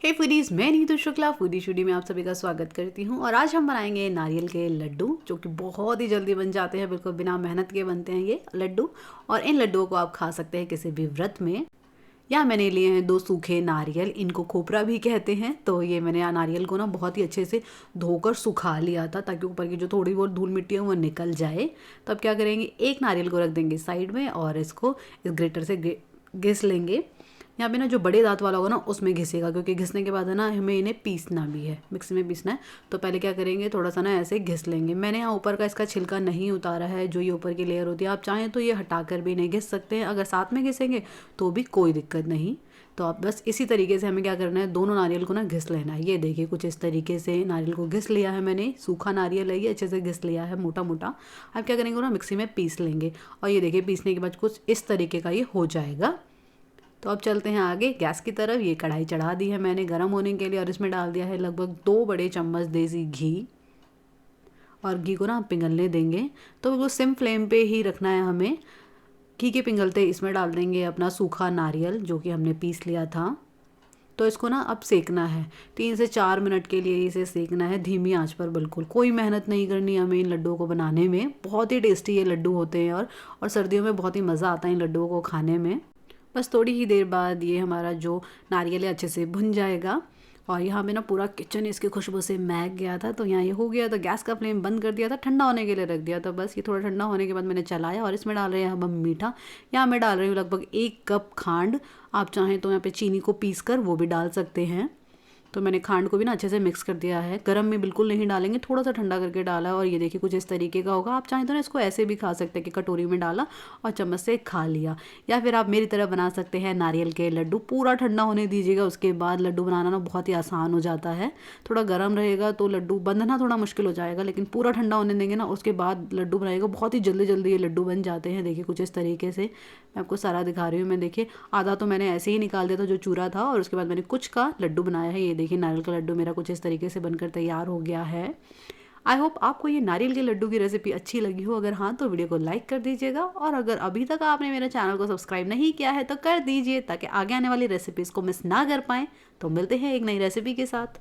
हे foodies, मैं Neetu Shukla foodie शूडी में आप सभी का स्वागत करती हूँ। और आज हम बनाएंगे नारियल के लड्डू, जो कि बहुत ही जल्दी बन जाते हैं, बिल्कुल बिना मेहनत के बनते हैं ये लड्डू। और इन लड्डुओं को आप खा सकते हैं किसी भी व्रत में। यहाँ मैंने लिए हैं 2 सूखे नारियल, इनको खोपरा भी कहते हैं। तो ये मैंने नारियल को ना बहुत ही अच्छे से धोकर सुखा लिया था, ताकि ऊपर की जो थोड़ी बहुत धूल मिट्टी है वो निकल जाए। तो अब क्या करेंगे, एक नारियल को रख देंगे साइड में और इसको इस ग्रेटर से घिस लेंगे। यहाँ पे ना जो बड़े दांत वाला होगा ना उसमें घिसेगा, क्योंकि घिसने के बाद है ना हमें इन्हें पीसना भी है, मिक्सी में पीसना है। तो पहले क्या करेंगे, थोड़ा सा ना ऐसे घिस लेंगे। मैंने यहाँ ऊपर का इसका छिलका नहीं उतारा है, जो ये ऊपर की लेयर होती है। आप चाहें तो ये हटाकर भी इन्हें घिस सकते हैं, अगर साथ में घिसेंगे तो भी कोई दिक्कत नहीं। तो आप बस इसी तरीके से हमें क्या करना है, दोनों नारियल को ना घिस लेना है। ये देखिए कुछ इस तरीके से नारियल को घिस लिया है मैंने, सूखा नारियल है ये, अच्छे से घिस लिया है मोटा मोटा। अब क्या करेंगे ना, मिक्सी में पीस लेंगे। और ये देखिए पीसने के बाद कुछ इस तरीके का ये हो जाएगा। तो अब चलते हैं आगे गैस की तरफ। ये कढ़ाई चढ़ा दी है मैंने गर्म होने के लिए, और इसमें डाल दिया है लगभग 2 बड़े चम्मच देसी घी। और घी को ना पिघलने देंगे, तो बिल्कुल सिम फ्लेम पे ही रखना है हमें। घी के पिघलते इसमें डाल देंगे अपना सूखा नारियल, जो कि हमने पीस लिया था। तो इसको ना अब सेकना है 3 से 4 मिनट के लिए, इसे सेकना है धीमी आंच पर। बिल्कुल कोई मेहनत नहीं करनी हमें इन लड्डुओं को बनाने में। बहुत ही टेस्टी ये लड्डू होते हैं, और सर्दियों में बहुत ही मज़ा आता है इन लड्डुओं को खाने में। बस थोड़ी ही देर बाद ये हमारा जो नारियल है अच्छे से भुन जाएगा। और यहाँ पे ना पूरा किचन इसकी खुशबू से महक गया था। तो यहाँ ये हो गया, तो गैस का फ्लेम बंद कर दिया था, ठंडा होने के लिए रख दिया था। बस ये थोड़ा ठंडा होने के बाद मैंने चलाया, और इसमें डाल रहे हैं हम मीठा। यहाँ मैं डाल रही हूँ लगभग 1 कप खांड। आप चाहें तो यहाँ पे चीनी को पीस कर वो भी डाल सकते हैं। तो मैंने खांड को भी ना अच्छे से मिक्स कर दिया है। गरम में बिल्कुल नहीं डालेंगे, थोड़ा सा ठंडा करके डाला है। और ये देखिए कुछ इस तरीके का होगा। आप चाहें तो ना इसको ऐसे भी खा सकते हैं कि कटोरी में डाला और चम्मच से खा लिया। या फिर आप मेरी तरह बना सकते हैं नारियल के लड्डू। पूरा ठंडा होने दीजिएगा, उसके बाद लड्डू बनाना ना बहुत ही आसान हो जाता है। थोड़ा गर्म रहेगा तो लड्डू बंधना थोड़ा मुश्किल हो जाएगा, लेकिन पूरा ठंडा होने देंगे ना, उसके बाद लड्डू बनाएगा बहुत ही जल्दी जल्दी ये लड्डू बन जाते हैं। देखिए कुछ इस तरीके से मैं आपको सारा दिखा रही हूँ। मैं देखिए आधा तो मैंने ऐसे ही निकाल दिया था जो चूरा था, और उसके बाद मैंने कुछ का लड्डू बनाया है। ये देखिए नारियल का लड्डू मेरा कुछ इस तरीके से बनकर तैयार हो गया है। आई होप आपको ये नारियल के लड्डू की रेसिपी अच्छी लगी हो। अगर हाँ तो वीडियो को लाइक कर दीजिएगा, और अगर अभी तक आपने मेरे चैनल को सब्सक्राइब नहीं किया है तो कर दीजिए, ताकि आगे आने वाली रेसिपीज़ को मिस ना कर पाएँ। तो मिलते हैं एक नई रेसिपी के साथ।